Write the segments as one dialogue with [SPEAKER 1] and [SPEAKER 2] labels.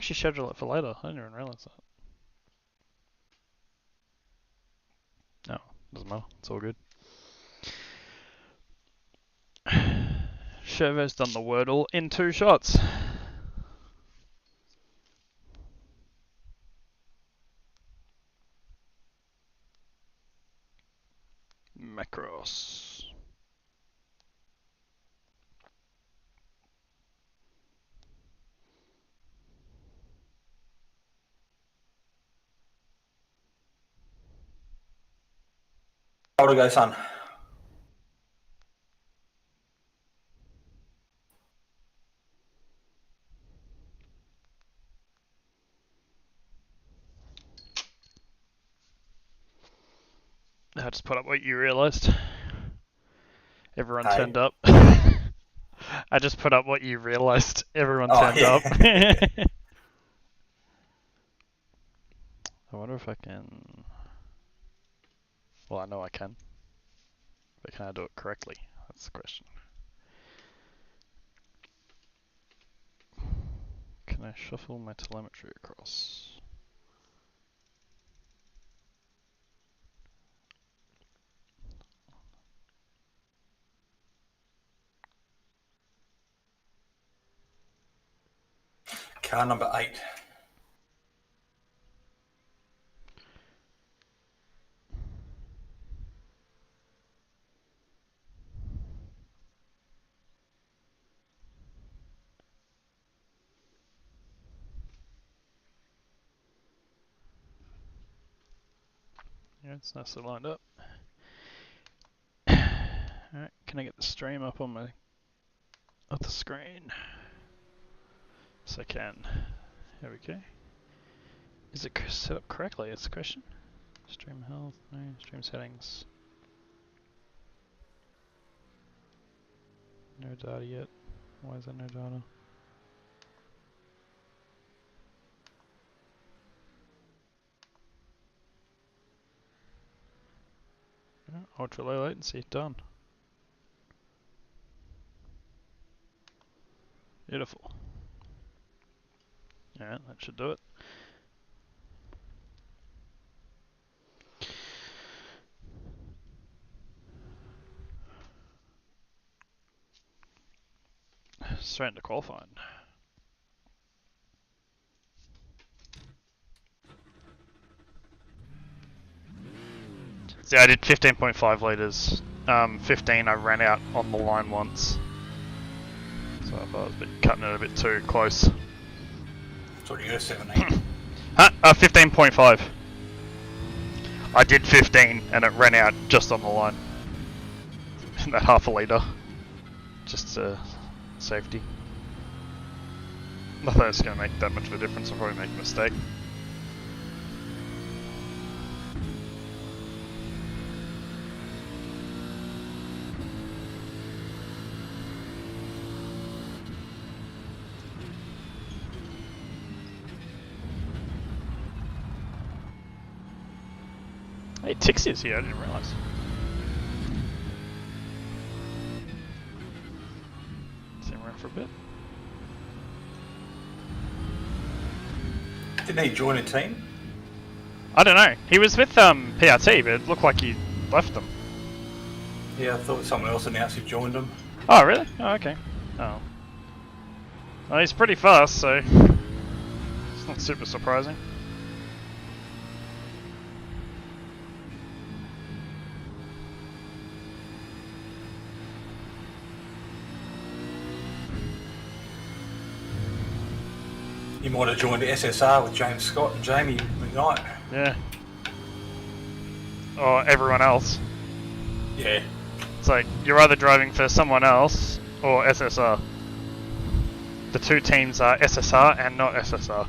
[SPEAKER 1] Actually schedule it for later. I didn't even realise that. No, doesn't matter. It's all good. Chervo's done the Wordle in 2 shots. Macross.
[SPEAKER 2] How to go, son?
[SPEAKER 1] I just put up what you realised. Everyone turned up. I just put up what you realised. Everyone turned up. I wonder if I can... Well, I know I can. But can I do it correctly? That's the question. Can I shuffle my telemetry across?
[SPEAKER 2] Car number 8.
[SPEAKER 1] Yeah, it's nicely lined up. Alright, can I get the stream up on my other screen? Yes, I can. There we go. Is it set up correctly? That's the question. Stream health, no, stream settings. No data yet. Why is there no data? Yeah, ultra low latency, done. Beautiful. Alright, that should do it. Straight into qualifying. So I did 15.5 litres. 15 I ran out on the line once. So I thought I was cutting it a bit too close.
[SPEAKER 2] So you go 17.
[SPEAKER 1] 15.5. I did 15 and it ran out just on the line. That half a litre. Just safety. I thought it was going to make that much of a difference. I'll probably make a mistake. Hey, Tixie's here, I didn't realise. See him around for a bit.
[SPEAKER 2] Didn't he join a team?
[SPEAKER 1] I don't know. He was with PRT, but it looked like he left them.
[SPEAKER 2] Yeah, I thought someone else announced he joined them.
[SPEAKER 1] Oh, really? Oh, okay. Oh. Well, he's pretty fast, so it's not super surprising.
[SPEAKER 2] He might have joined the SSR with James Scott and Jamie McKnight.
[SPEAKER 1] Yeah. Or everyone else.
[SPEAKER 2] Yeah.
[SPEAKER 1] It's like, you're either driving for someone else or SSR. The two teams are SSR and not SSR.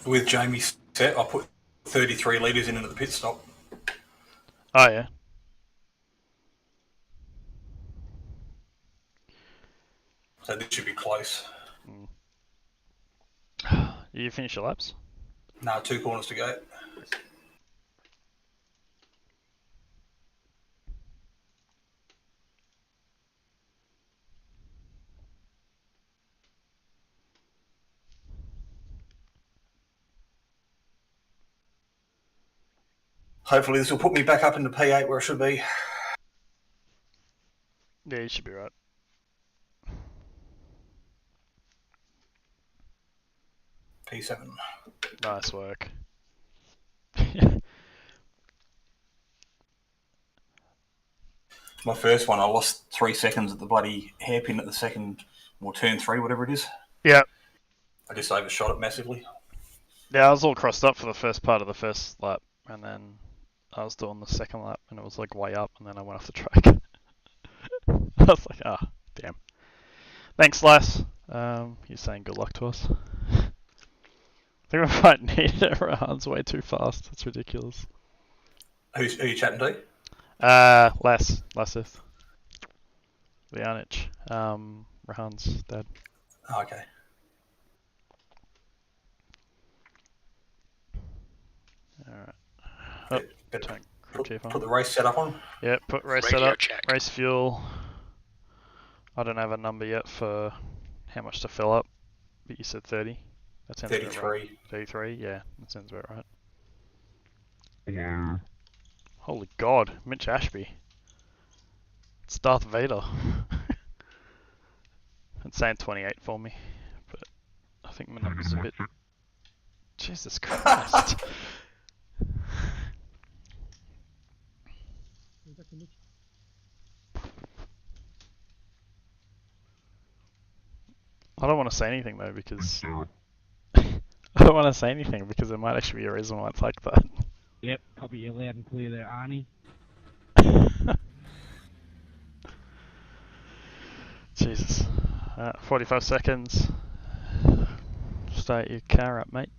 [SPEAKER 2] with Jamie's set, I put 33 litres in at the pit stop.
[SPEAKER 1] Oh yeah.
[SPEAKER 2] So this should be close.
[SPEAKER 1] You finish your laps?
[SPEAKER 2] No, 2 corners to go. Hopefully this will put me back up in the P8 where I should be.
[SPEAKER 1] Yeah, you should be right.
[SPEAKER 2] P7.
[SPEAKER 1] Nice work.
[SPEAKER 2] My first one, I lost 3 seconds at the bloody hairpin at the second, or turn 3, whatever it is.
[SPEAKER 1] Yeah.
[SPEAKER 2] I just overshot it massively.
[SPEAKER 1] Yeah, I was all crossed up for the first part of the first lap, and then I was doing the second lap, and it was like way up, and then I went off the track. I was like, ah, oh, damn. Thanks, Lass. You're saying good luck to us. I think we might need it. Rahan's way too fast. It's ridiculous.
[SPEAKER 2] Who are you chatting to?
[SPEAKER 1] Lassith. Lianich. Rahan's dad.
[SPEAKER 2] Oh, okay.
[SPEAKER 1] Alright. Oh,
[SPEAKER 2] put the race setup on.
[SPEAKER 1] Yeah, put race
[SPEAKER 3] Radio
[SPEAKER 1] setup,
[SPEAKER 3] check.
[SPEAKER 1] race fuel. I don't have a number yet for how much to fill up, but you said 30. That sounds
[SPEAKER 2] 33.
[SPEAKER 1] about right. 33, yeah, that sounds about right.
[SPEAKER 4] Yeah.
[SPEAKER 1] Holy God, Mitch Ashby. It's Darth Vader. It's saying 28 for me, but I think my number's a bit... Jesus Christ. I don't want to say anything though because... I don't want to say anything because there might actually be a reason why it's like that.
[SPEAKER 4] Yep, copy you loud and clear there, Arnie.
[SPEAKER 1] Jesus. 45 seconds. Start your car up, mate.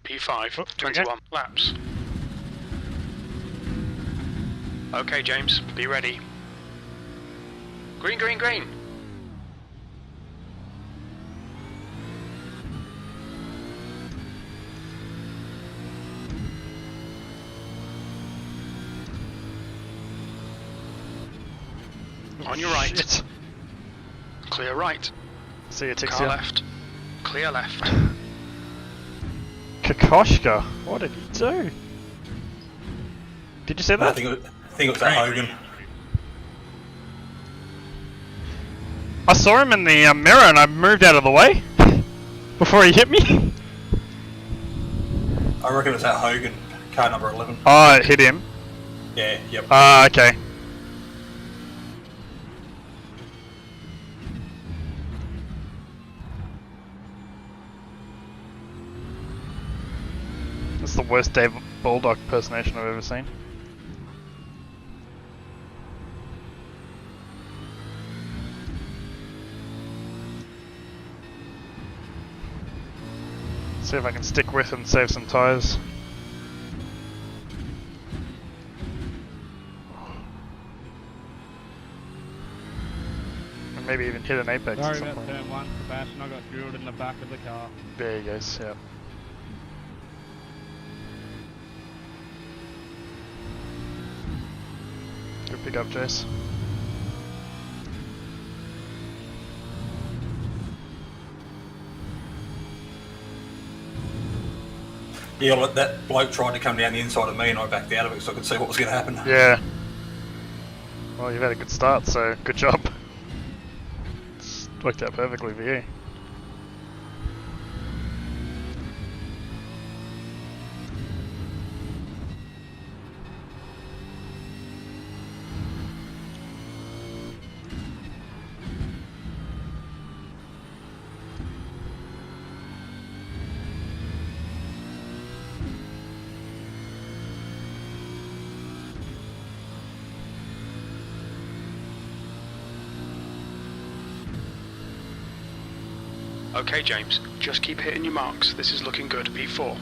[SPEAKER 3] P5,
[SPEAKER 1] Oh,
[SPEAKER 3] 21 laps. Okay, James, be ready. Green, green, green. On your right.
[SPEAKER 1] Shit.
[SPEAKER 3] Clear right.
[SPEAKER 1] See you,
[SPEAKER 3] Car
[SPEAKER 1] Tixia.
[SPEAKER 3] left. Clear left.
[SPEAKER 1] Kokoschka, what did he do? Did you say that?
[SPEAKER 2] I think it was that Hogan.
[SPEAKER 1] I saw him in the mirror and I moved out of the way before he hit me.
[SPEAKER 2] I reckon it was that Hogan, car number 11.
[SPEAKER 1] Oh, it hit him.
[SPEAKER 2] Yeah, yep.
[SPEAKER 1] Ah, okay. That's the worst Dave Bulldog impersonation I've ever seen. See if I can stick with and save some tyres. And maybe even hit an apex at
[SPEAKER 4] Sorry
[SPEAKER 1] some
[SPEAKER 4] about
[SPEAKER 1] point.
[SPEAKER 4] turn 1, Sebastian. I got drilled in the back of the car.
[SPEAKER 1] There he goes, yeah. Good pick up, Jace.
[SPEAKER 2] Yeah, look, that bloke tried to come down the inside of me and I backed out of it so I could see what was going to happen.
[SPEAKER 1] Yeah. Well, you've had a good start, so good job. It's worked out perfectly for you.
[SPEAKER 3] Okay, James, just keep hitting your marks. This is looking good. P4.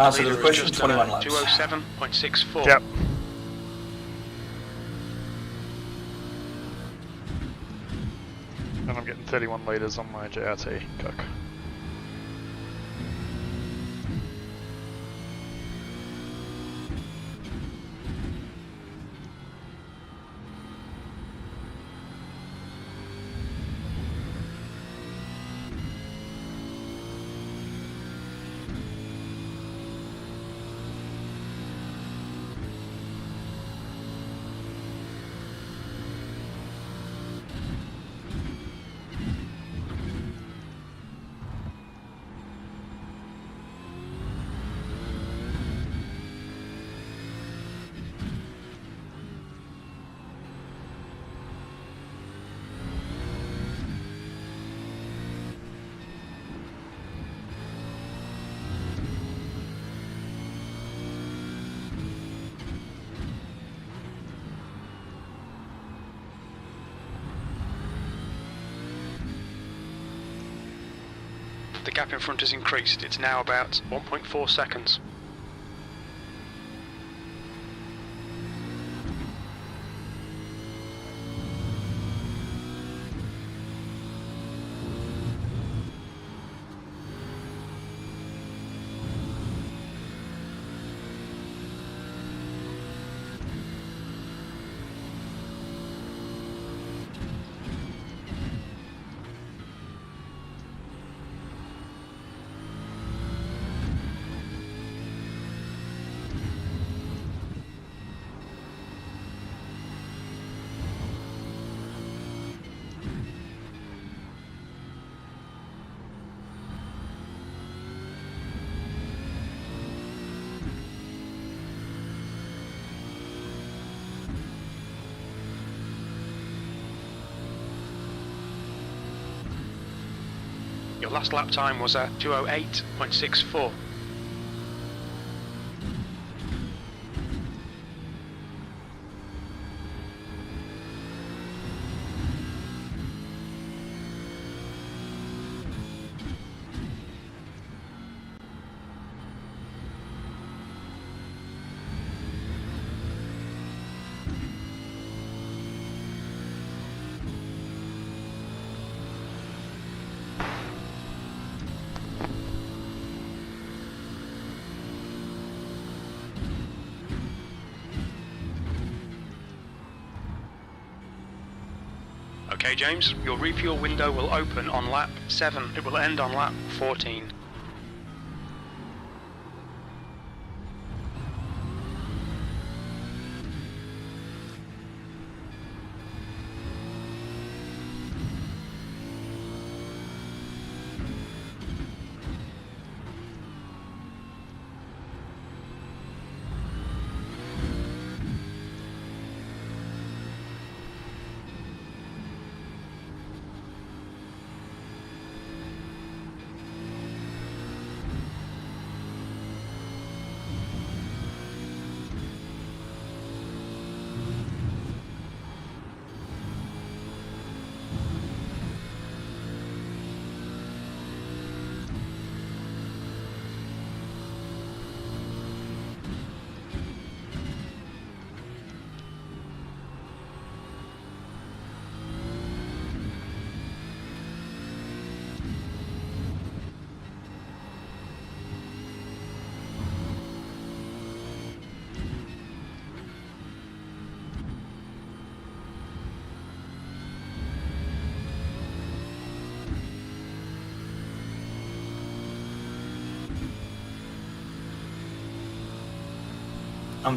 [SPEAKER 2] Answer to the question,
[SPEAKER 3] Just
[SPEAKER 2] 21 laps.
[SPEAKER 3] 207.64.
[SPEAKER 1] Yep. And I'm getting 31 litres on my JRT Coke.
[SPEAKER 3] The gap in front has increased. It's now about 1.4 seconds. Your last lap time was at 208.64. Okay, James, your refuel window will open on lap 7. It will end on lap 14.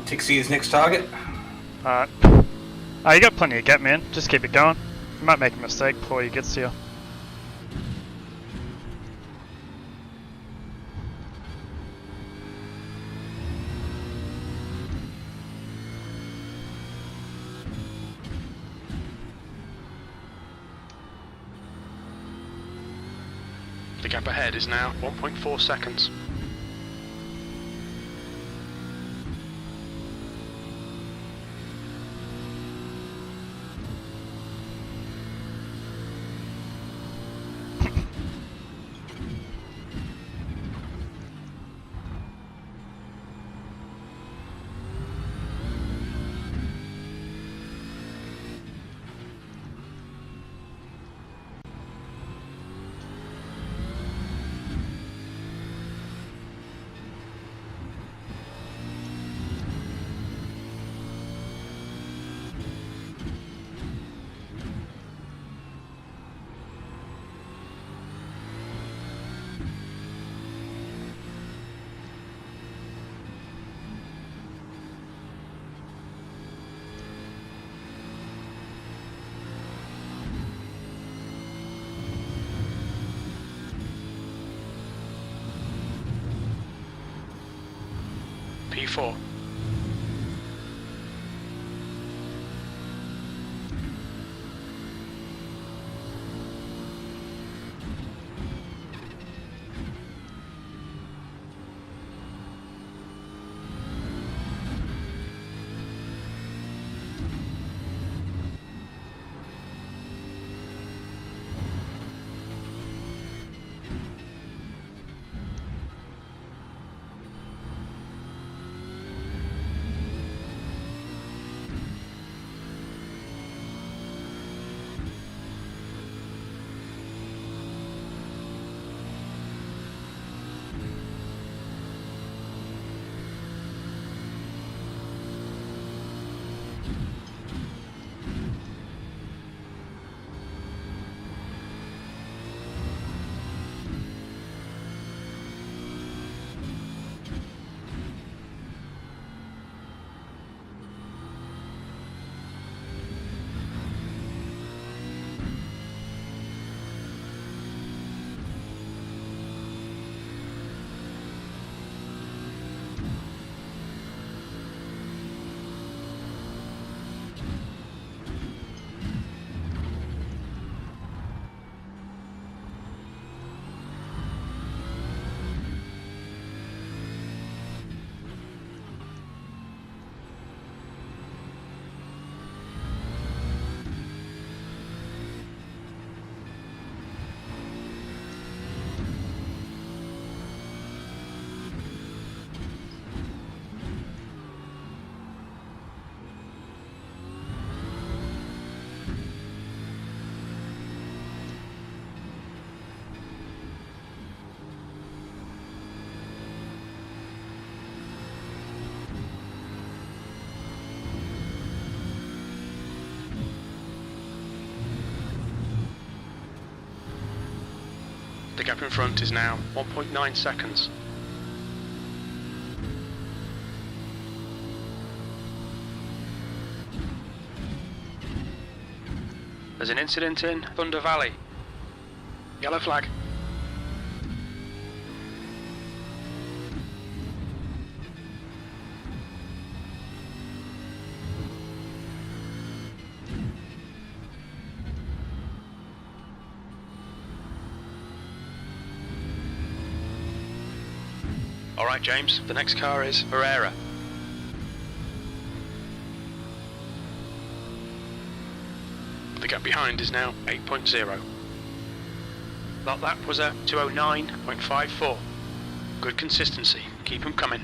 [SPEAKER 2] Tixie is next target.
[SPEAKER 1] Alright. Oh, you got plenty of gap, man. Just keep it going. You might make a mistake before he gets to you.
[SPEAKER 3] The gap ahead is now 1.4 seconds. P4. The gap in front is now 1.9 seconds. There's an incident in Thunder Valley. Yellow flag. Alright James, the next car is Herrera. The gap behind is now 8.0. That lap was a 209.54. Good consistency, keep them coming.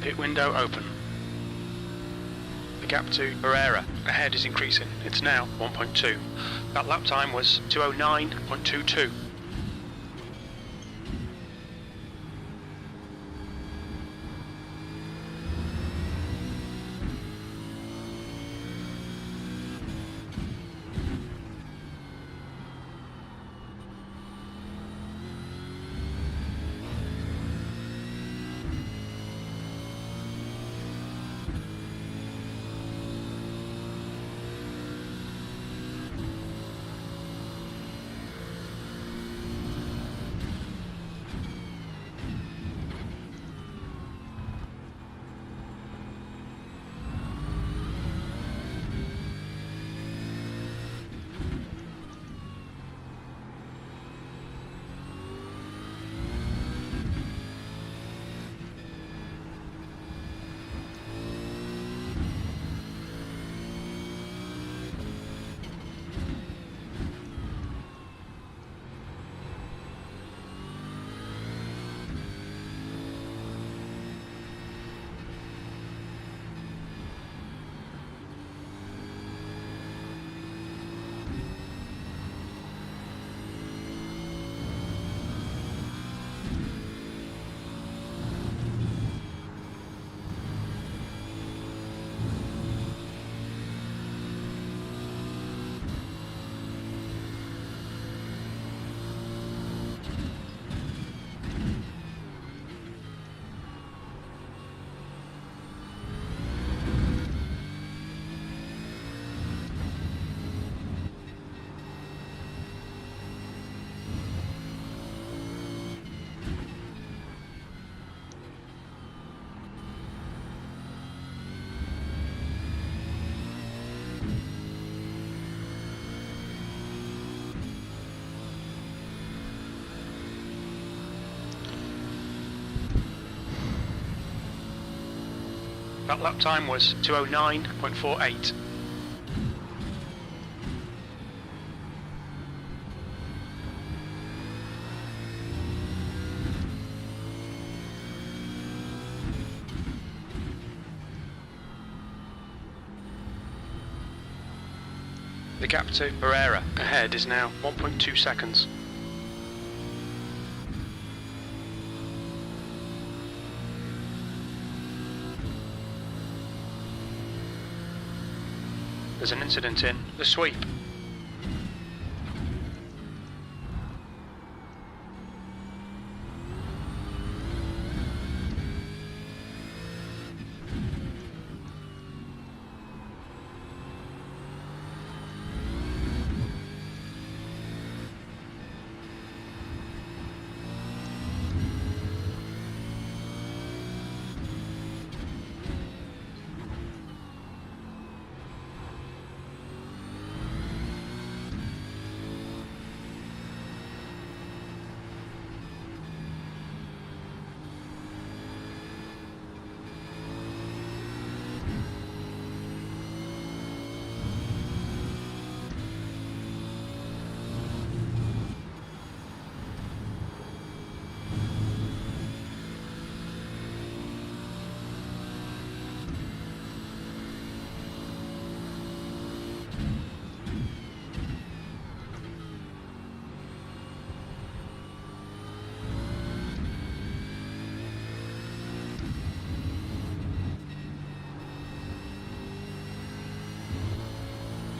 [SPEAKER 3] Pit window open. The gap to Herrera ahead is increasing. It's now 1.2. That lap time was 209.22. That lap time was 2:09.48. The gap to Herrera ahead is now 1.2 seconds. There's an incident in the sweep.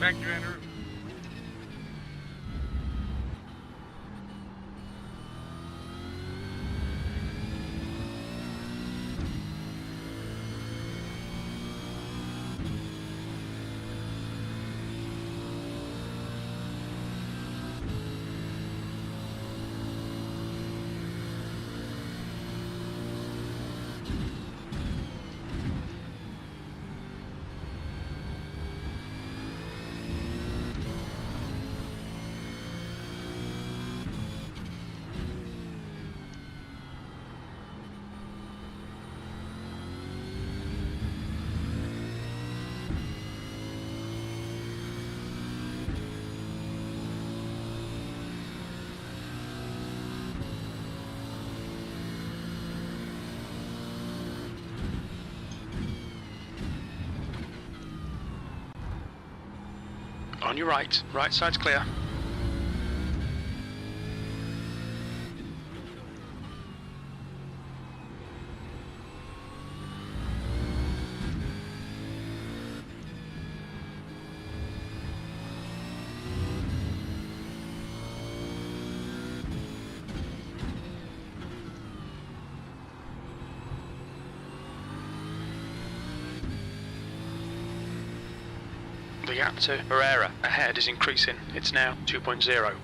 [SPEAKER 4] Thank you, Andrew.
[SPEAKER 3] On your right side's clear. The gap to Herrera ahead is increasing. It's now 2.0.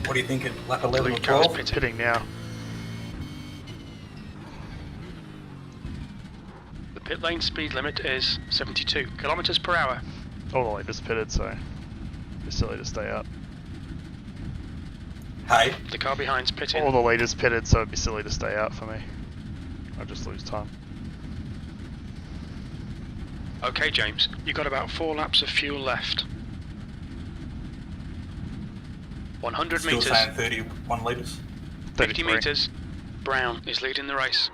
[SPEAKER 2] What do you think at lap 11 or
[SPEAKER 3] Blue car's
[SPEAKER 2] 12?
[SPEAKER 1] Pitting now.
[SPEAKER 3] The pit lane speed limit is 72 kilometers per hour.
[SPEAKER 1] All the leaders pitted, so it's silly to stay up.
[SPEAKER 2] Hey,
[SPEAKER 3] The car behind's pitting.
[SPEAKER 1] All the leaders pitted, so it'd be silly to stay out for me. I'll just lose time.
[SPEAKER 3] Okay, James, you got about 4 laps of fuel left. 100
[SPEAKER 2] still
[SPEAKER 3] meters,
[SPEAKER 2] saying 31 litres.
[SPEAKER 3] 50
[SPEAKER 1] 33.
[SPEAKER 3] meters. Brown is leading the race.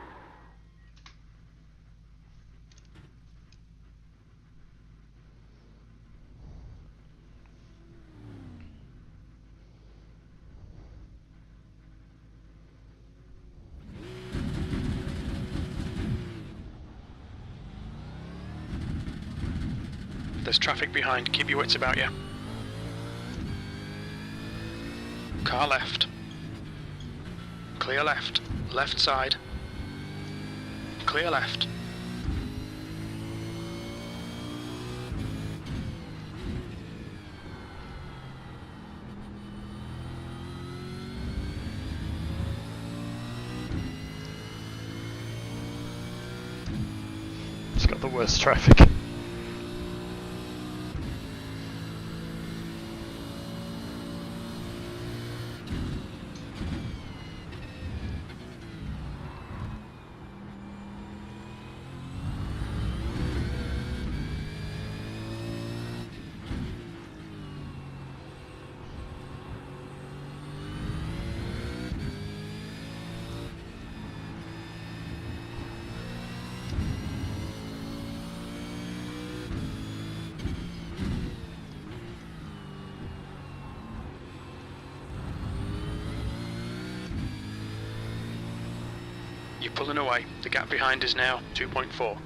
[SPEAKER 3] There's traffic behind. Keep your wits about you. Car left. Clear left. Left side. Clear left.
[SPEAKER 1] It's got the worst traffic.
[SPEAKER 3] You're pulling away. The gap behind is now 2.4.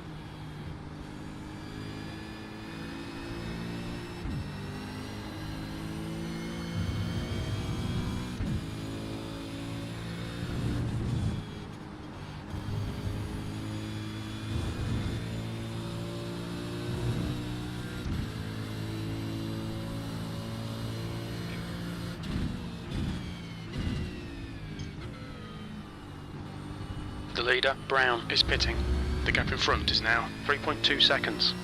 [SPEAKER 3] The leader, Brown, is pitting. The gap in front is now 3.2 seconds.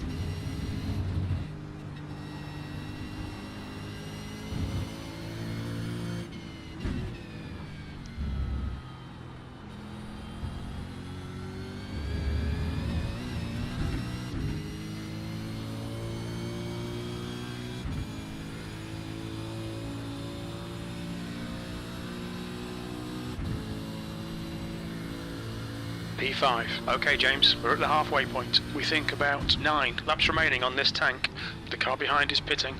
[SPEAKER 3] P5. Okay, James, we're at the halfway point. We think about 9 laps remaining on this tank. The car behind is pitting.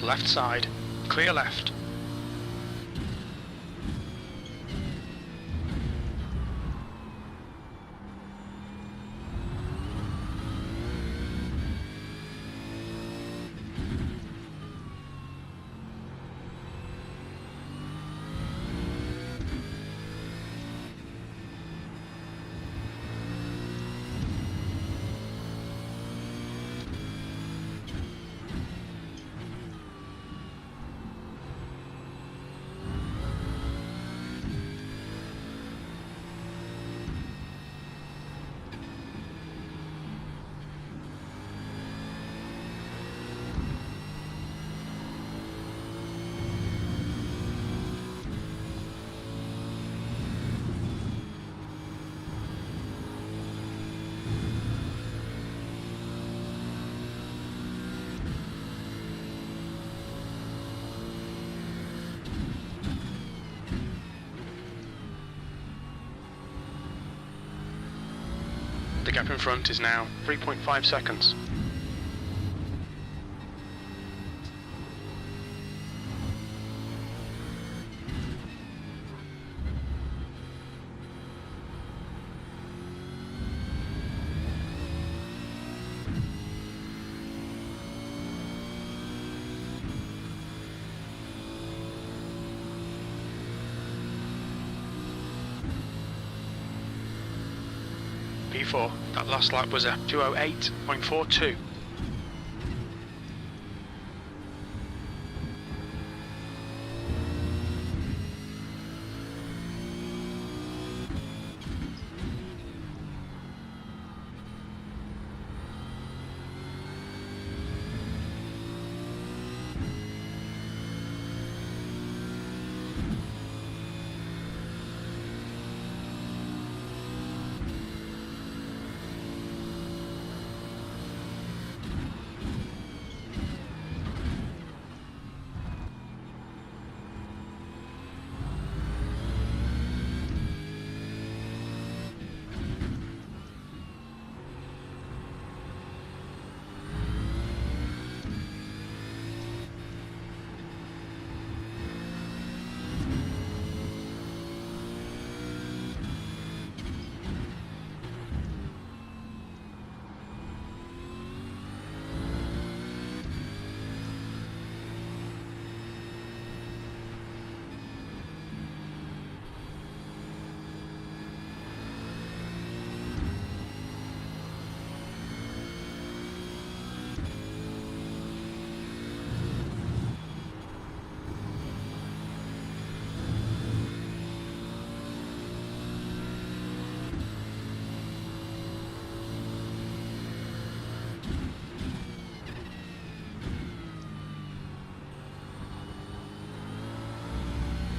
[SPEAKER 3] Left side. Clear left. The gap in front is now 3.5 seconds. P4. That last lap was a 2:08.42.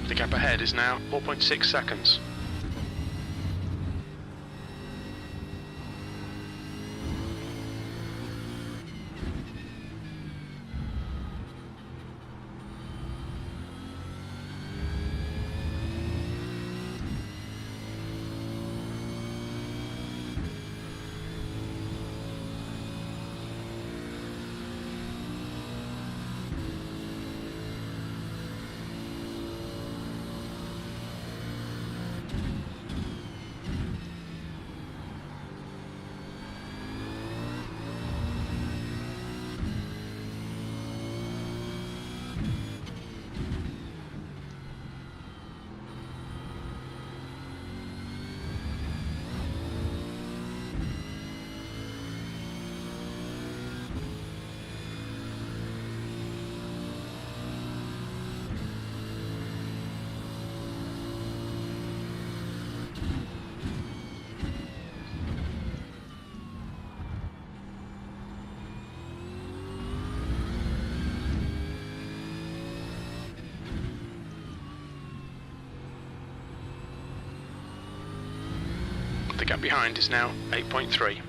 [SPEAKER 3] The gap ahead is now 4.6 seconds. The gap behind is now 8.3.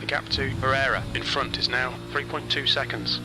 [SPEAKER 3] The gap to Herrera in front is now 3.2 seconds.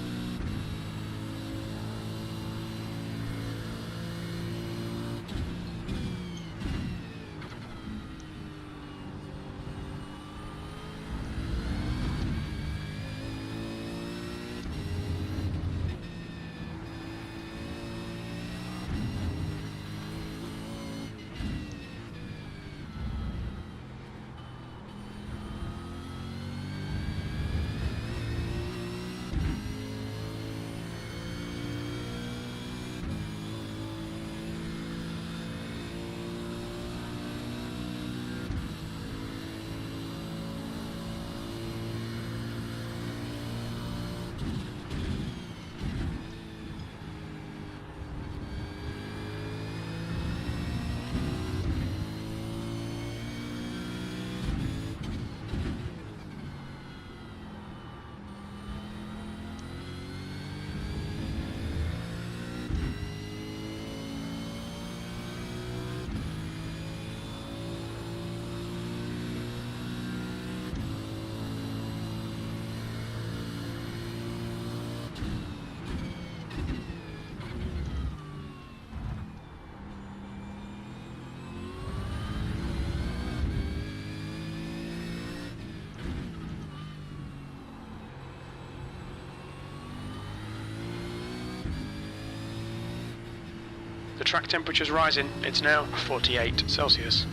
[SPEAKER 3] track temperature's rising. It's now 48 Celsius.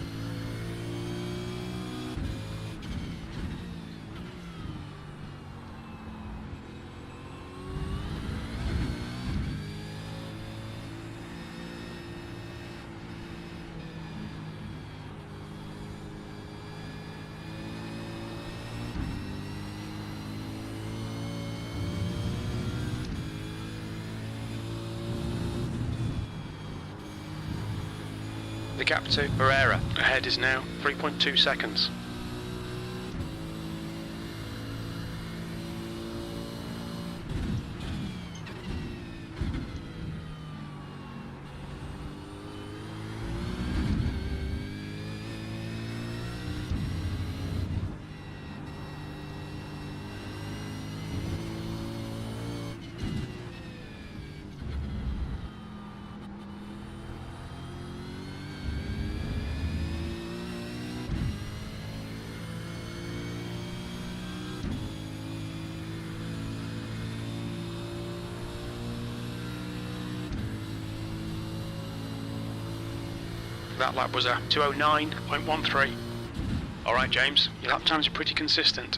[SPEAKER 3] The gap to Herrera ahead is now 3.2 seconds. That lap was a 209.13. Alright James, your lap times are pretty consistent.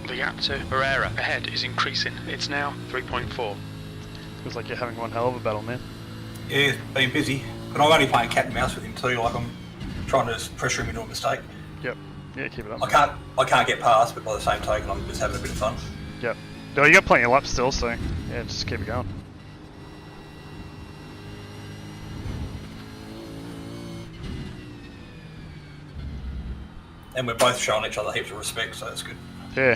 [SPEAKER 3] The gap to Herrera ahead is increasing. It's now 3.4.
[SPEAKER 1] Feels like you're having one hell of a battle, man.
[SPEAKER 2] Yeah, been busy, but I'm only playing cat and mouse with him too. Like I'm trying to just pressure him into a mistake.
[SPEAKER 1] Yep. Yeah, keep it up.
[SPEAKER 2] I can't get past, but by the same token, I'm just having a bit of fun.
[SPEAKER 1] Yep. No, you got plenty of laps still, so yeah, just keep it going.
[SPEAKER 2] And we're both showing each other heaps of respect, so that's good.
[SPEAKER 1] Yeah.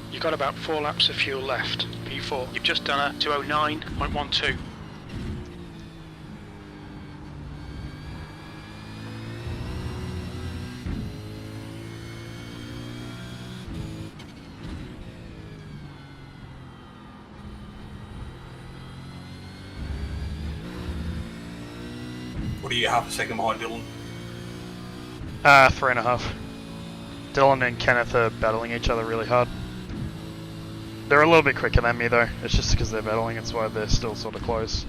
[SPEAKER 3] You've got about 4 laps of fuel left. P4. You've just done a 209.12.
[SPEAKER 2] What are you, half a second behind Dylan?
[SPEAKER 1] 3.5. Dylan and Kenneth are battling each other really hard. They're a little bit quicker than me though. It's just because they're battling, it's why they're still sort of close.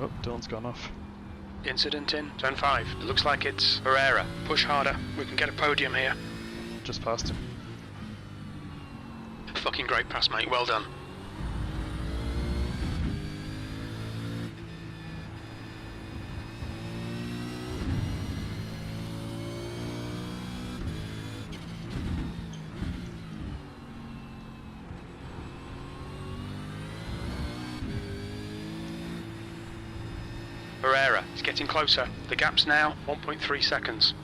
[SPEAKER 1] Oh, Dylan's gone off.
[SPEAKER 3] Incident in turn 5. It looks like it's Herrera. Push harder. We can get a podium here.
[SPEAKER 1] Just past him.
[SPEAKER 3] Fucking great pass, mate. Well done. Herrera is getting closer. The gap's now 1.3 seconds.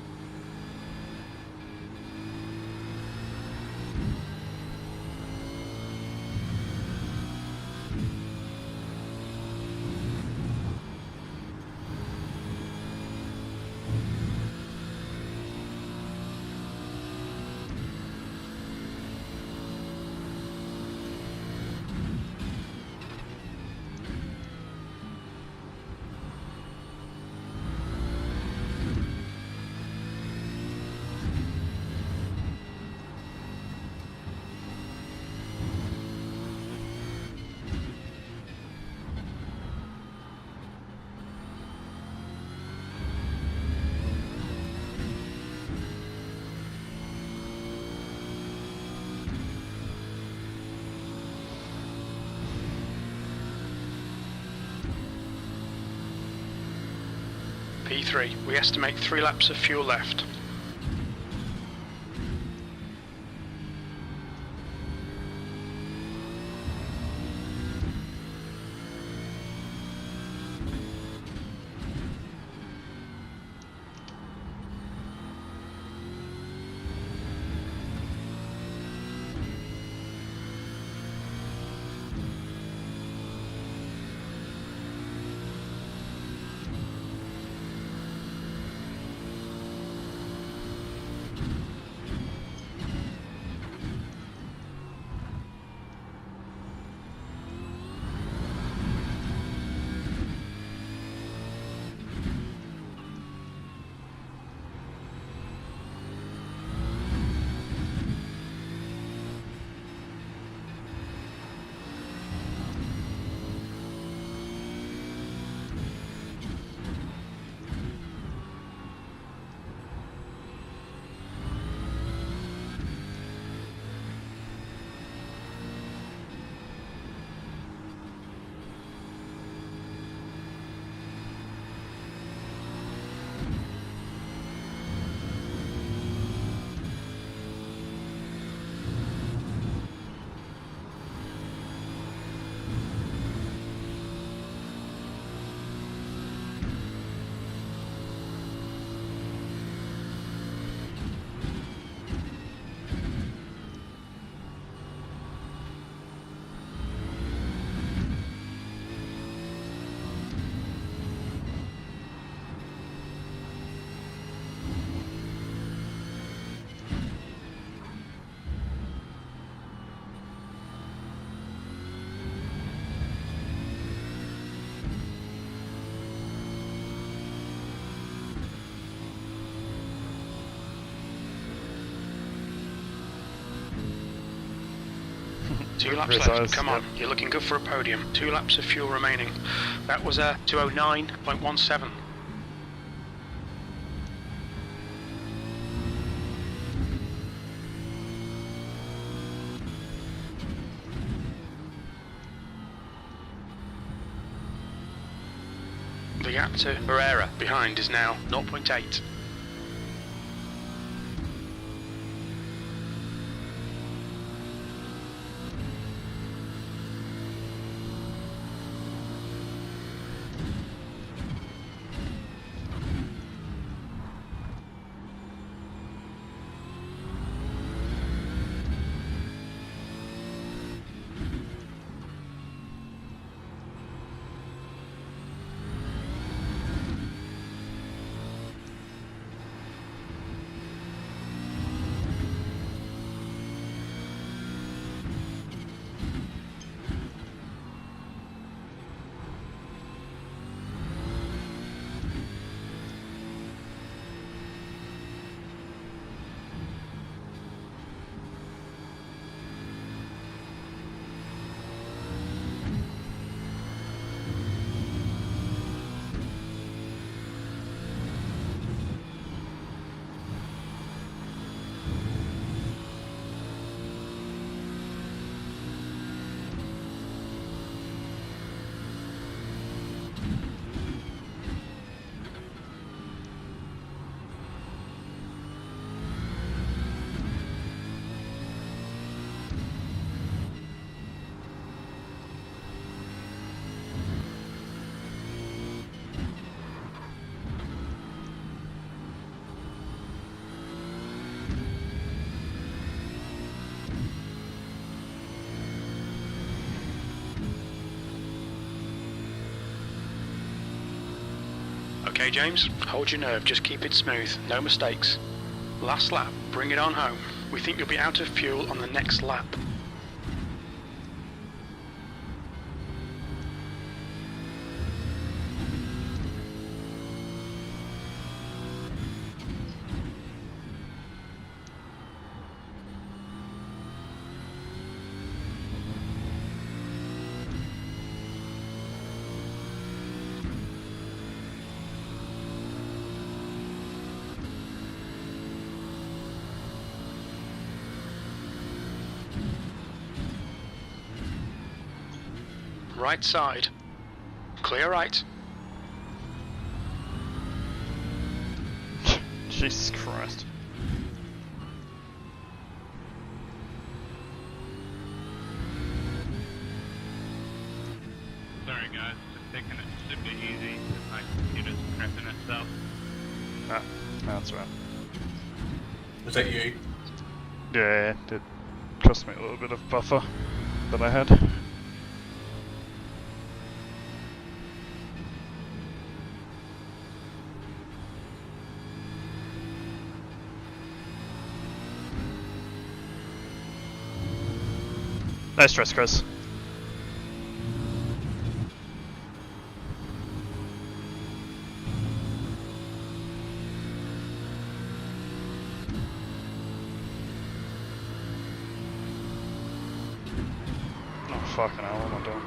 [SPEAKER 3] P3. We estimate 3 laps of fuel left. Two laps left. Come on, you're looking good for a podium. 2 laps of fuel remaining. That was a 209.17. The gap to Barrera behind is now 0.8. Okay, James, hold your nerve, just keep it smooth, no mistakes. Last lap, bring it on home. We think you'll be out of fuel on the next lap. Right side. Clear right.
[SPEAKER 1] Jesus Christ.
[SPEAKER 4] Sorry guys, just taking it super easy. My computer's crapping itself.
[SPEAKER 1] No, that's right.
[SPEAKER 2] Was that you?
[SPEAKER 1] Yeah, it did cost me a little bit of buffer that I had. No stress, Chris. Oh, fucking hell, what am I doing?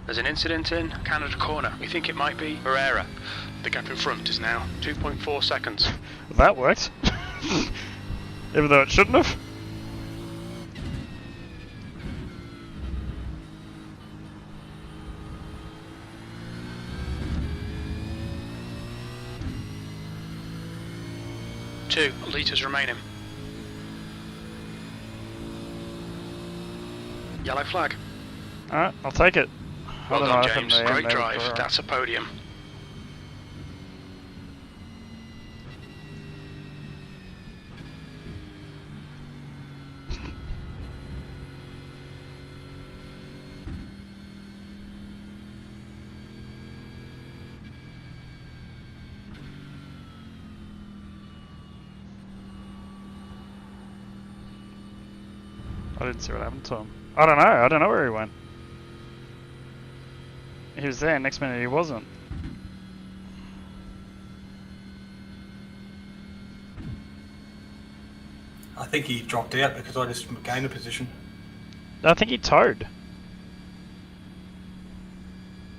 [SPEAKER 3] There's an incident in Canada Corner. We think it might be Herrera. The gap in front is now 2.4 seconds.
[SPEAKER 1] That worked. Even though it shouldn't have.
[SPEAKER 3] Two litres remaining. Yellow flag.
[SPEAKER 1] Alright, I'll take it.
[SPEAKER 3] Well
[SPEAKER 1] I don't
[SPEAKER 3] done,
[SPEAKER 1] know if
[SPEAKER 3] James.
[SPEAKER 1] I'm
[SPEAKER 3] Great
[SPEAKER 1] there
[SPEAKER 3] drive.
[SPEAKER 1] for-
[SPEAKER 3] That's a podium.
[SPEAKER 1] I didn't see what happened to him. I don't know where he went. He was there, next minute he wasn't.
[SPEAKER 2] I think he dropped out because I just gained a position.
[SPEAKER 1] I think he towed.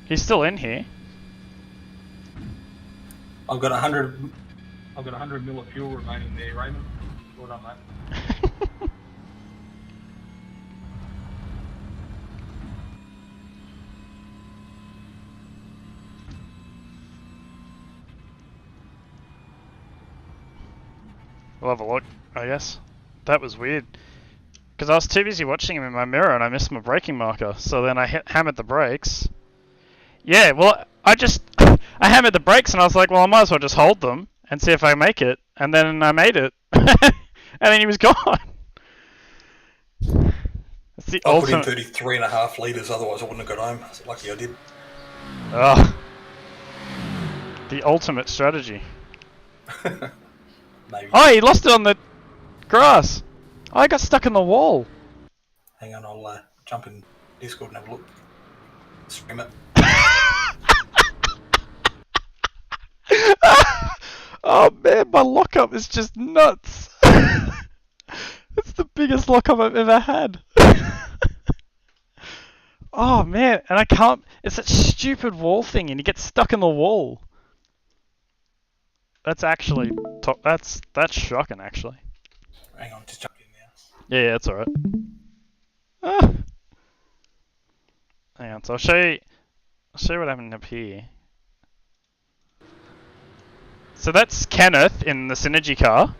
[SPEAKER 1] He's still in here.
[SPEAKER 2] I've got 100. I've got 100 mil of fuel remaining there, Raymond. Well done, mate.
[SPEAKER 1] We'll have a look, I guess. That was weird. Because I was too busy watching him in my mirror and I missed my braking marker. So then I hammered the brakes. Yeah, well, I hammered the brakes and I was like, well, I might as well just hold them and see if I make it. And then I made it. And then he was gone. It's the
[SPEAKER 2] I put in
[SPEAKER 1] ultimate.
[SPEAKER 2] 33.5 litres, otherwise I wouldn't have got home. Lucky I did.
[SPEAKER 1] Oh. The ultimate strategy.
[SPEAKER 2] Maybe.
[SPEAKER 1] Oh, he lost it on the grass. Oh, I got stuck in the wall.
[SPEAKER 2] Hang on, I'll jump in Discord and have a look. Stream it.
[SPEAKER 1] Oh man, my lockup is just nuts. It's the biggest lockup I've ever had. Oh man, and I can't. It's that stupid wall thing, and you get stuck in the wall. That's actually top. That's shocking, actually.
[SPEAKER 2] Hang on, just jump in now.
[SPEAKER 1] Yeah, it's alright. Ah. Hang on, so I'll show you what happened up here. So that's Kenneth in the Synergy car.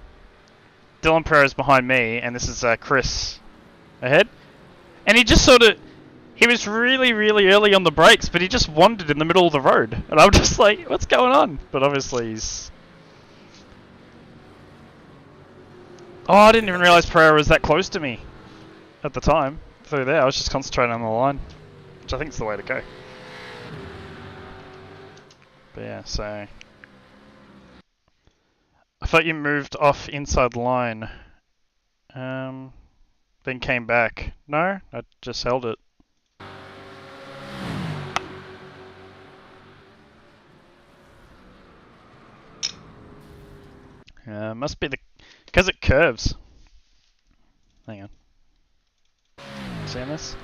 [SPEAKER 1] Dylan Pereira's behind me, and this is Chris ahead. And he just he was really, really early on the brakes, but he just wandered in the middle of the road. And I'm just like, what's going on? But obviously he's... Oh, I didn't even realise Pereira was that close to me at the time. Through there, I was just concentrating on the line, which I think is the way to go. But yeah, so... I thought you moved off inside the line, then came back. No, I just held it. Must be because it curves. Hang on. Seeing this?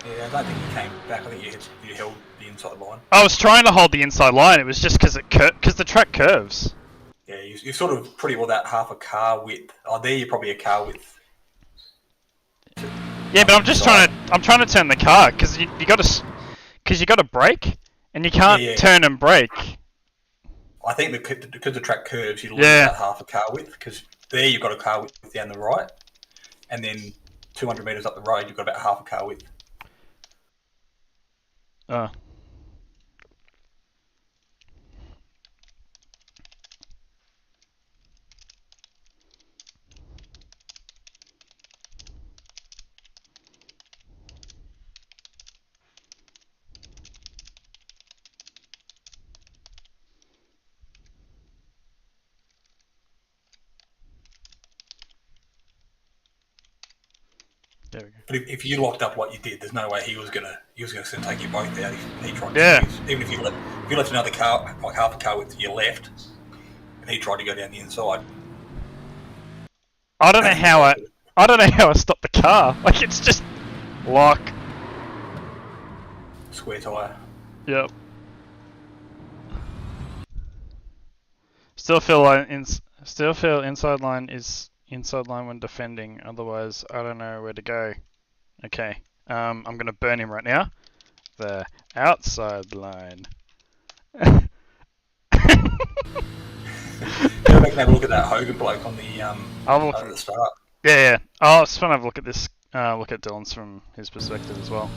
[SPEAKER 2] Yeah, I don't think you came back. I think you held the inside line.
[SPEAKER 1] I was trying to hold the inside line. It was just because the track curves.
[SPEAKER 2] Yeah, you're sort of pretty well that half a car width. Oh, there you're probably a car width.
[SPEAKER 1] Yeah, but I'm just trying to turn the car because you got to brake and you can't turn and brake.
[SPEAKER 2] I think because the track curves, you lose
[SPEAKER 1] Yeah.
[SPEAKER 2] about half a car width, because there you've got a car width down the right, and then 200 metres up the road, you've got about half a car width.
[SPEAKER 1] Oh. There we go.
[SPEAKER 2] But if you locked up what you did, there's no way he was gonna take you both out. He tried to
[SPEAKER 1] Yeah.
[SPEAKER 2] squeeze. Even if you left another car, like half a car width to your left, and he tried to go down the inside.
[SPEAKER 1] I don't know how I stopped the car. Like, it's just lock.
[SPEAKER 2] Square tyre.
[SPEAKER 1] Yep. Still feel inside line is inside line when defending. Otherwise, I don't know where to go. Okay. I'm gonna burn him right now. The outside line.
[SPEAKER 2] Go back and have a look at that Hogan bloke on the
[SPEAKER 1] I'll look
[SPEAKER 2] at the start.
[SPEAKER 1] Yeah. Oh, it's fun to have a look at this. Look at Dylan's from his perspective as well.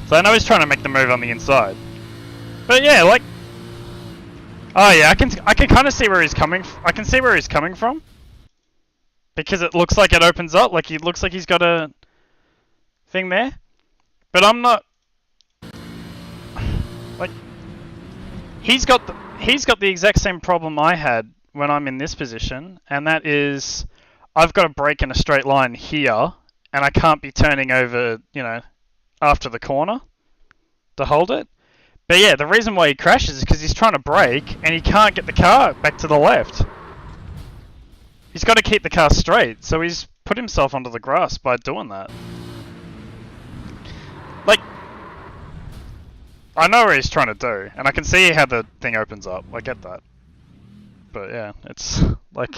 [SPEAKER 1] So I know he's trying to make the move on the inside, but yeah, like, oh yeah, I can kind of see where he's coming. I can see where he's coming from because it looks like it opens up. Like, it looks like he's got a thing there, but I'm not. Like, he's got the exact same problem I had when I'm in this position, and that is I've got to brake in a straight line here, and I can't be turning over, after the corner to hold it. But yeah, the reason why he crashes is because he's trying to brake, and he can't get the car back to the left. He's got to keep the car straight, so he's put himself onto the grass by doing that. Like, I know what he's trying to do, and I can see how the thing opens up. I get that. But yeah, it's like,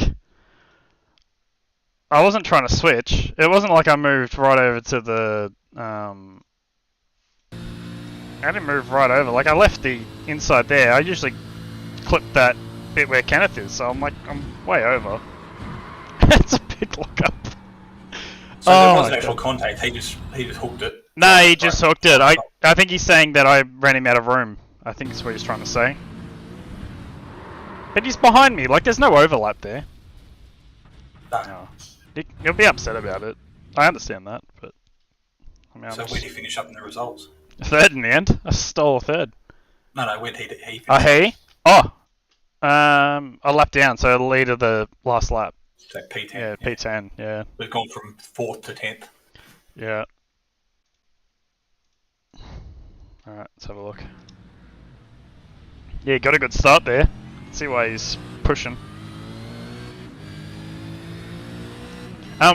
[SPEAKER 1] I wasn't trying to switch. It wasn't like I moved right over to the I didn't move right over. Like, I left the inside there. I usually clip that bit where Kenneth is, so I'm way over. It's a big lockup.
[SPEAKER 2] So there wasn't actual contact. He just hooked it.
[SPEAKER 1] No, he just hooked it. I think he's saying that I ran him out of room. I think that's what he's trying to say. But he's behind me. Like, there's no overlap there.
[SPEAKER 2] No.
[SPEAKER 1] He'll be upset about it. I understand that, but I mean,
[SPEAKER 2] So where did he finish up in the results?
[SPEAKER 1] Third in the end. I stole a third.
[SPEAKER 2] No, where did he finish?
[SPEAKER 1] Oh, he? Oh! A lap down, so the lead of the last lap.
[SPEAKER 2] So P10.
[SPEAKER 1] Yeah, P10, yeah.
[SPEAKER 2] We've gone from 4th to 10th.
[SPEAKER 1] Yeah. Alright, let's have a look. Yeah, got a good start there. See why he's pushing.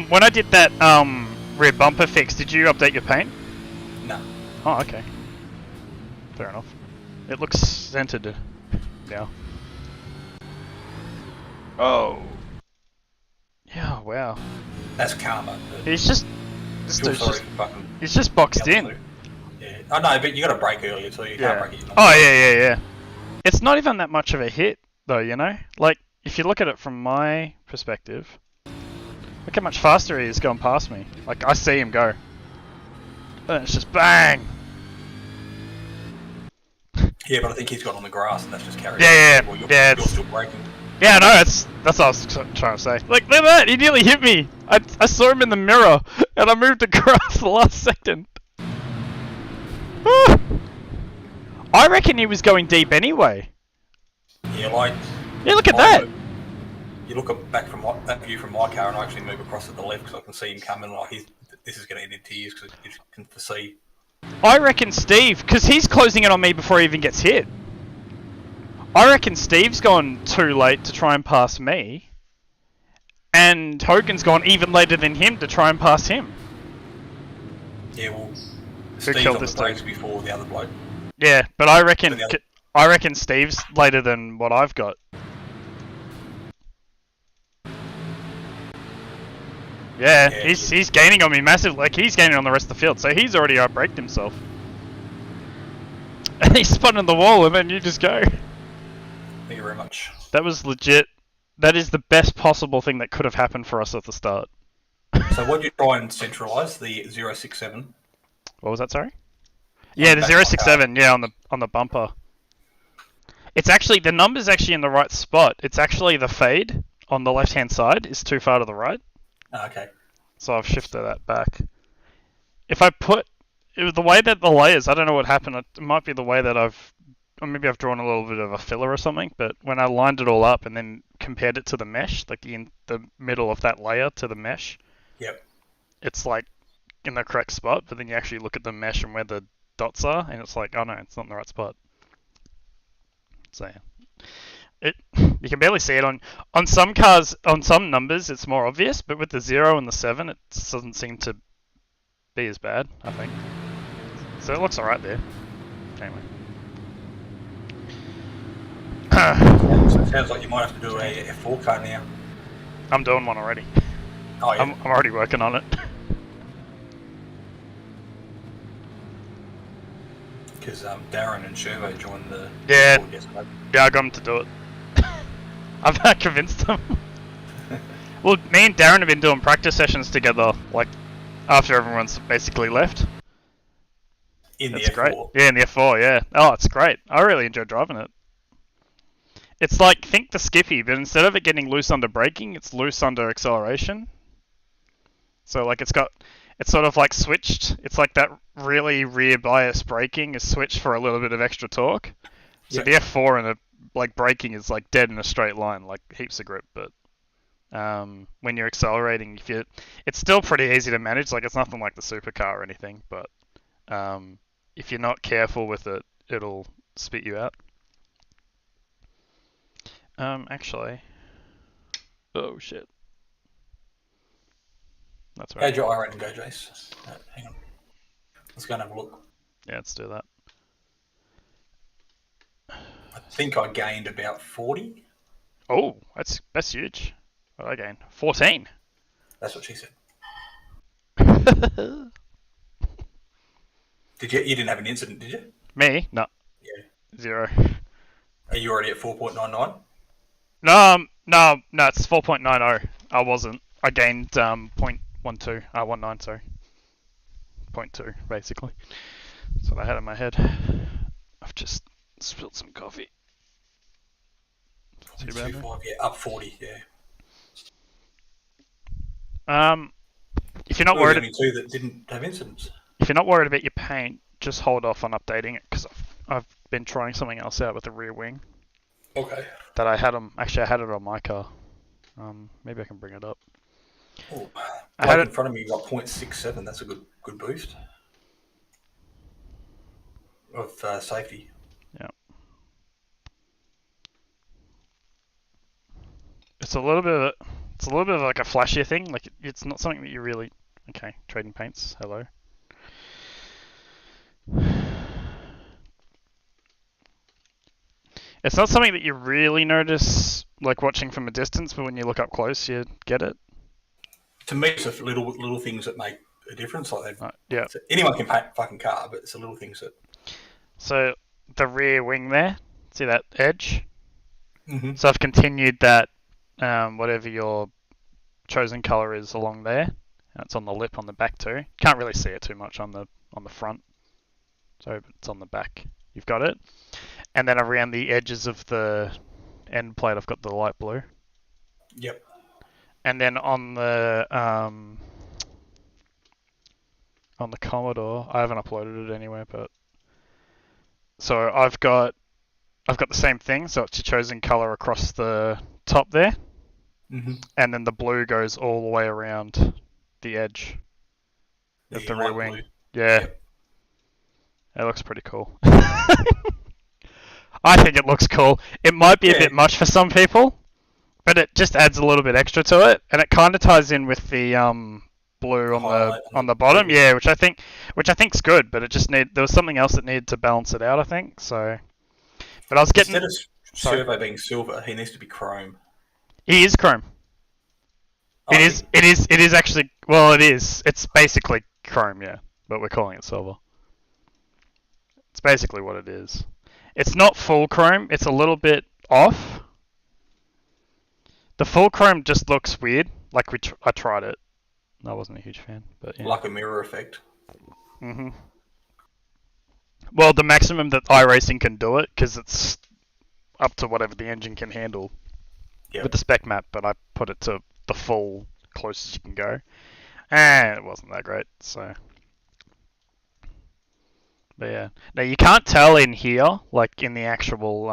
[SPEAKER 1] When I did that rear bumper fix, did you update your paint?
[SPEAKER 2] No.
[SPEAKER 1] Oh, okay. Fair enough. It looks centered now. Oh. Yeah, wow.
[SPEAKER 2] That's karma.
[SPEAKER 1] He's just...
[SPEAKER 2] Fucking
[SPEAKER 1] he's just boxed in.
[SPEAKER 2] Yeah. Oh no, but you got to brake earlier too. You can't brake it.
[SPEAKER 1] Oh, yeah. It's not even that much of a hit, though, Like, if you look at it from my perspective, look how much faster he is going past me. Like, I see him go. And it's just bang!
[SPEAKER 2] Yeah, but I think he's got on the grass and that's just carried.
[SPEAKER 1] Yeah.
[SPEAKER 2] You're still braking.
[SPEAKER 1] Yeah, no, that's what I was trying to say. Like, look at that! He nearly hit me! I saw him in the mirror, and I moved across the last second. I reckon he was going deep anyway.
[SPEAKER 2] Yeah, like...
[SPEAKER 1] Yeah, look at that!
[SPEAKER 2] You look back from that view from my car and I actually move across to the left because I can see him coming. Like, this is going to end in tears because you can foresee.
[SPEAKER 1] I reckon Steve, because he's closing in on me before he even gets hit. I reckon Steve's gone too late to try and pass me. And Hogan's gone even later than him to try and pass him.
[SPEAKER 2] Yeah, well,
[SPEAKER 1] Who
[SPEAKER 2] Steve's
[SPEAKER 1] killed
[SPEAKER 2] on the
[SPEAKER 1] this
[SPEAKER 2] brakes before the other bloke.
[SPEAKER 1] Yeah, but I reckon Steve's later than what I've got. Yeah, he's gaining on me massively. Like, he's gaining on the rest of the field, so he's already outbraked himself. And he spun in the wall and then you just go.
[SPEAKER 2] Thank you very much.
[SPEAKER 1] That was legit. That is the best possible thing that could have happened for us at the start.
[SPEAKER 2] So what did you try and centralise? The 067?
[SPEAKER 1] What was that, sorry?
[SPEAKER 2] On
[SPEAKER 1] Yeah,
[SPEAKER 2] the
[SPEAKER 1] the
[SPEAKER 2] back of my
[SPEAKER 1] 067, yeah, on the bumper. It's actually, the number's actually in the right spot. It's actually the fade on the left-hand side is too far to the right.
[SPEAKER 2] Okay.
[SPEAKER 1] So I've shifted that back. If I put, it was the way that the layers, I don't know what happened. It might be the way that or maybe I've drawn a little bit of a filler or something, but when I lined it all up and then compared it to the mesh, like the middle of that layer to the mesh,
[SPEAKER 2] Yep.
[SPEAKER 1] it's like in the correct spot, but then you actually look at the mesh and where the dots are, and it's like, oh no, it's not in the right spot. So yeah. You can barely see it on some cars, on some numbers it's more obvious, but with the 0 and the 7 it doesn't seem to be as bad, I think. So it looks alright there. Anyway.
[SPEAKER 2] So it sounds like you might have to do a F4 car now.
[SPEAKER 1] I'm doing one already.
[SPEAKER 2] Oh, yeah.
[SPEAKER 1] I'm already working on it.
[SPEAKER 2] Because Darren and Shervo joined the
[SPEAKER 1] Yeah.
[SPEAKER 2] board yesterday.
[SPEAKER 1] Yeah, I got him to do it. I've convinced him. Well, me and Darren have been doing practice sessions together, like, after everyone's basically left.
[SPEAKER 2] In the
[SPEAKER 1] It's
[SPEAKER 2] F4.
[SPEAKER 1] great. Yeah, in the F4, yeah. Oh, it's great. I really enjoy driving it. It's like, think the Skippy, but instead of it getting loose under braking, it's loose under acceleration. So, like, it's sort of like switched. It's like that really rear bias braking is switched for a little bit of extra torque. So
[SPEAKER 2] Yep.
[SPEAKER 1] the F4 and the like braking is like dead in a straight line, like heaps of grip. But when you're accelerating, it's still pretty easy to manage. Like it's nothing like the supercar or anything. But if you're not careful with it, it'll spit you out. Actually, oh shit. That's right.
[SPEAKER 2] How'd your iRacing go, Jace? Hang on. Let's go and have a look.
[SPEAKER 1] Yeah, let's do that.
[SPEAKER 2] I think I gained about 40.
[SPEAKER 1] Oh, that's huge. What did I gain? 14.
[SPEAKER 2] That's what she said.
[SPEAKER 1] Me?
[SPEAKER 2] You didn't have an incident, did you?
[SPEAKER 1] No.
[SPEAKER 2] Yeah.
[SPEAKER 1] 0.
[SPEAKER 2] Are you already at 4.99?
[SPEAKER 1] No, it's 4.90. I wasn't. I gained 0.12. 19, sorry. 0.2, basically. That's what I had in my head. I've just spilled some coffee. Too bad, man.
[SPEAKER 2] 0.25, yeah, up 40, yeah.
[SPEAKER 1] If you're not
[SPEAKER 2] There were
[SPEAKER 1] worried,
[SPEAKER 2] only two that didn't have incidents.
[SPEAKER 1] if you're not worried about your paint, just hold off on updating it because I've been trying something else out with the rear wing.
[SPEAKER 2] Okay.
[SPEAKER 1] That I had actually I had it on my car. Maybe I can bring it up.
[SPEAKER 2] Oh,
[SPEAKER 1] I had
[SPEAKER 2] in
[SPEAKER 1] it
[SPEAKER 2] front of me, you got 0.67. That's a good boost of safety.
[SPEAKER 1] Yeah. It's a little bit of like a flashier thing. Like it's not something that you really. Okay, trading paints. Hello. It's not something that you really notice, like watching from a distance, but when you look up close, you get it.
[SPEAKER 2] To me, it's the little things that make a difference. Like
[SPEAKER 1] yeah.
[SPEAKER 2] So anyone can paint a fucking car, but it's the little things that.
[SPEAKER 1] So the rear wing there, see that edge?
[SPEAKER 2] Mm-hmm.
[SPEAKER 1] So I've continued that, whatever your chosen color is along there. It's on the lip on the back too. Can't really see it too much on the front. So it's on the back. You've got it. And then around the edges of the end plate, I've got the light blue.
[SPEAKER 2] Yep.
[SPEAKER 1] And then on the Commodore, I haven't uploaded it anywhere, but so I've got the same thing. So it's your chosen color across the top there, and then the blue goes all the way around the edge of the rear wing. Blue. Yeah, yep. It looks pretty cool. I think it looks cool. It might be a bit much for some people, but it just adds a little bit extra to it, and it kind of ties in with the blue on the bottom. Yeah, which I think's good, but it just there was something else that needed to balance it out. I think so. But I was getting
[SPEAKER 2] instead of Servo being silver, he needs to be chrome.
[SPEAKER 1] He is chrome. Oh, it is actually. Well, it is. It's basically chrome, yeah, but we're calling it silver. It's basically what it is. It's not full chrome. It's a little bit off. The full chrome just looks weird. Like I tried it. I wasn't a huge fan, but yeah.
[SPEAKER 2] Like a mirror effect.
[SPEAKER 1] Mhm. Well, the maximum that iRacing can do it, because it's up to whatever the engine can handle with the spec map. But I put it to the full closest you can go, and it wasn't that great. So, but yeah. Now you can't tell in here, like in the actual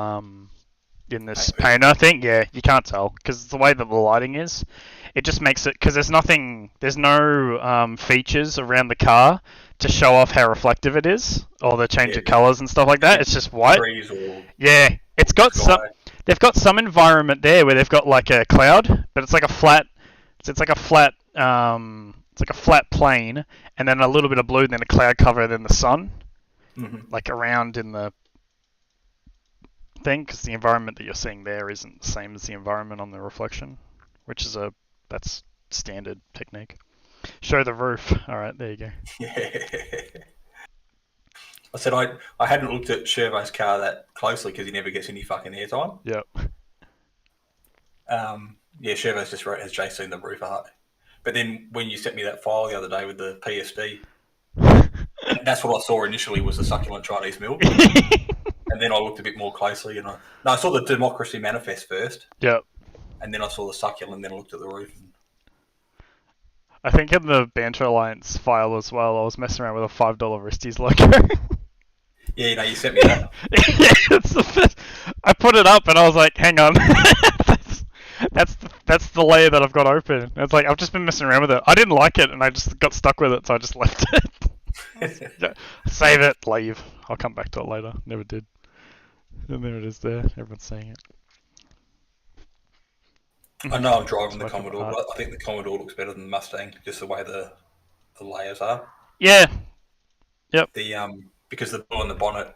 [SPEAKER 1] in this painter thing. Yeah, you can't tell because the way that the lighting is. It just makes it because there's no features around the car to show off how reflective it is, or the change of colors and stuff like that. It's just white. Yeah, it's got some. They've got some environment there where they've got like a cloud, but it's like a flat. It's like a flat. It's like a flat plane, and then a little bit of blue, then a cloud cover, then the sun, like around in the thing, because the environment that you're seeing there isn't the same as the environment on the reflection, which is that's standard technique. Show the roof. All right, there you go.
[SPEAKER 2] Yeah. I said I hadn't looked at Shervo's car that closely because he never gets any fucking airtime.
[SPEAKER 1] Yep.
[SPEAKER 2] Yeah, Shervo's just wrote, has Jay seen the roof art? But then when you sent me that file the other day with the PSD, that's what I saw initially was the succulent Chinese milk. And then I looked a bit more closely and I saw the Democracy Manifest first.
[SPEAKER 1] Yep.
[SPEAKER 2] And then I saw the succulent and then I looked at the roof.
[SPEAKER 1] I think in the Banter Alliance file as well, I was messing around with a $5 Wristies logo.
[SPEAKER 2] Yeah, you sent me that.
[SPEAKER 1] Yeah, it's the first. I put it up and I was like, hang on. that's the layer that I've got open. It's like, I've just been messing around with it. I didn't like it and I just got stuck with it, so I just left it. Save it, leave. I'll come back to it later. Never did. And there it is there. Everyone's seeing it.
[SPEAKER 2] I know I'm driving the Commodore, but I think the Commodore looks better than the Mustang, just the way the layers are.
[SPEAKER 1] Yeah. Yep.
[SPEAKER 2] Because the blue on the bonnet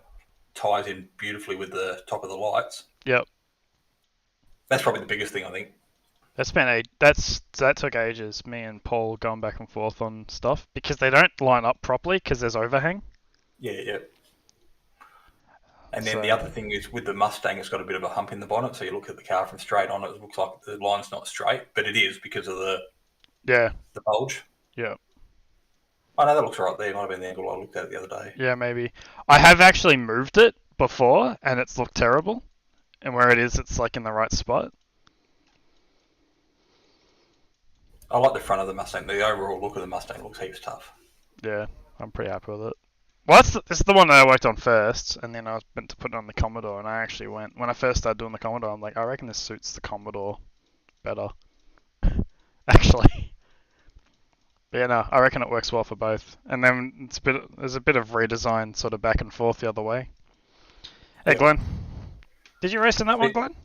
[SPEAKER 2] ties in beautifully with the top of the lights.
[SPEAKER 1] Yep.
[SPEAKER 2] That's probably the biggest thing, I think.
[SPEAKER 1] That took ages. Me and Paul going back and forth on stuff because they don't line up properly because there's overhang.
[SPEAKER 2] Yeah. And then the other thing is with the Mustang, it's got a bit of a hump in the bonnet. So you look at the car from straight on, it looks like the line's not straight, but it is because of the bulge.
[SPEAKER 1] Yeah.
[SPEAKER 2] I know that looks right there. It might have been the angle I looked at it the other day.
[SPEAKER 1] Yeah, maybe. I have actually moved it before, and it's looked terrible. And where it is, it's like in the right spot.
[SPEAKER 2] I like the front of the Mustang. The overall look of the Mustang looks heaps tough.
[SPEAKER 1] Yeah, I'm pretty happy with it. Well, this is the one that I worked on first, and then I was meant to put it on the Commodore, and I actually went, when I first started doing the Commodore, I'm like, I reckon this suits the Commodore better. Actually. But yeah, no, I reckon it works well for both. And then there's a bit of redesign sort of back and forth the other way. Hey, Glenn. Did you race in that one, Glenn?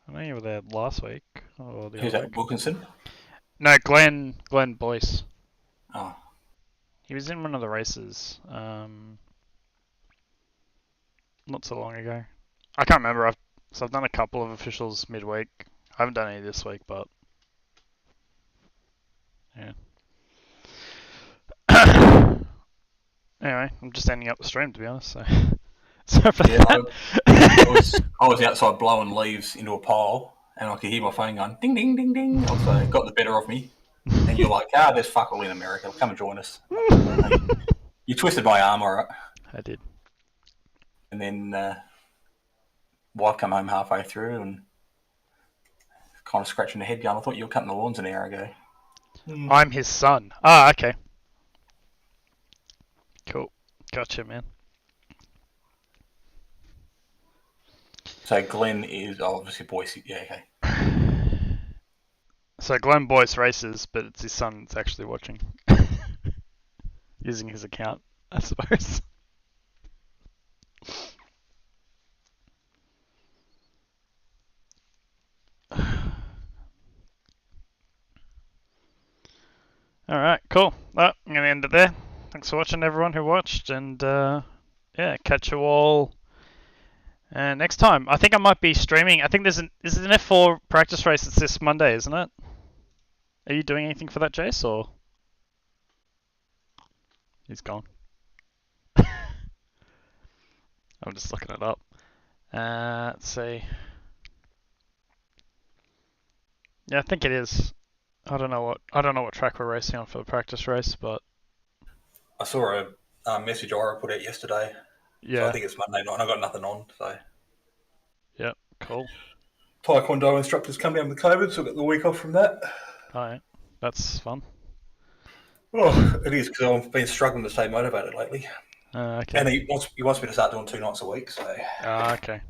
[SPEAKER 1] I know you were there last week.
[SPEAKER 2] Who's that, Wilkinson?
[SPEAKER 1] No, Glenn Boyce.
[SPEAKER 2] Oh.
[SPEAKER 1] He was in one of the races not so long ago. I can't remember. I've done a couple of officials midweek. I haven't done any this week, but yeah. Anyway, I'm just ending up the stream, to be honest. So sorry for that.
[SPEAKER 2] I was outside blowing leaves into a pile, and I could hear my phone going ding ding ding ding. So it got the better of me. And you're like, there's fuck all in America. Come and join us. You twisted my arm, all right?
[SPEAKER 1] I did.
[SPEAKER 2] And then wife come home halfway through and kind of scratching her head going, I thought you were cutting the lawns an hour ago.
[SPEAKER 1] I'm his son. Ah, okay. Cool. Gotcha, man.
[SPEAKER 2] So Glenn is obviously Boyce. Yeah, okay.
[SPEAKER 1] So Glenn Boyce races, but it's his son that's actually watching. Using his account, I suppose. Alright, cool. Well, I'm going to end it there. Thanks for watching, everyone who watched, and yeah, catch you all next time. I think I might be streaming. I think there's an F4 practice race. It's this Monday, isn't it? Are you doing anything for that, Jace, or? He's gone. I'm just looking it up. Let's see. Yeah, I think it is. I don't know what track we're racing on for the practice race, but
[SPEAKER 2] I saw a message Ira put out yesterday, so I
[SPEAKER 1] yeah.
[SPEAKER 2] think it's Monday night, and I got nothing on. So
[SPEAKER 1] Yep, cool.
[SPEAKER 2] Taekwondo instructors come down with COVID, so I got the week off from that.
[SPEAKER 1] Alright, that's fun.
[SPEAKER 2] Oh, it is because I've been struggling to stay motivated lately,
[SPEAKER 1] Okay.
[SPEAKER 2] and he wants me to start doing 2 nights a week. So
[SPEAKER 1] Okay.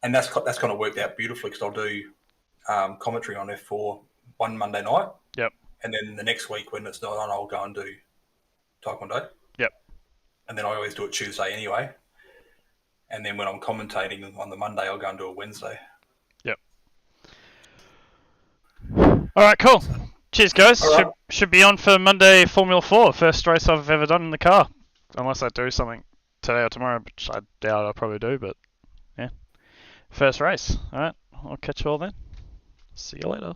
[SPEAKER 2] and that's kind of worked out beautifully because I'll do commentary on F4 one Monday night.
[SPEAKER 1] Yep.
[SPEAKER 2] And then the next week when it's not on, I'll go and do Taekwondo.
[SPEAKER 1] Yep.
[SPEAKER 2] And then I always do it Tuesday anyway. And then when I'm commentating on the Monday, I'll go and do it Wednesday.
[SPEAKER 1] Yep. Alright, cool. Cheers, guys.
[SPEAKER 2] All right.
[SPEAKER 1] Should be on for Monday Formula 4. First race I've ever done in the car. Unless I do something today or tomorrow, which I doubt I'll probably do, but yeah. First race. Alright, I'll catch you all then. See you later.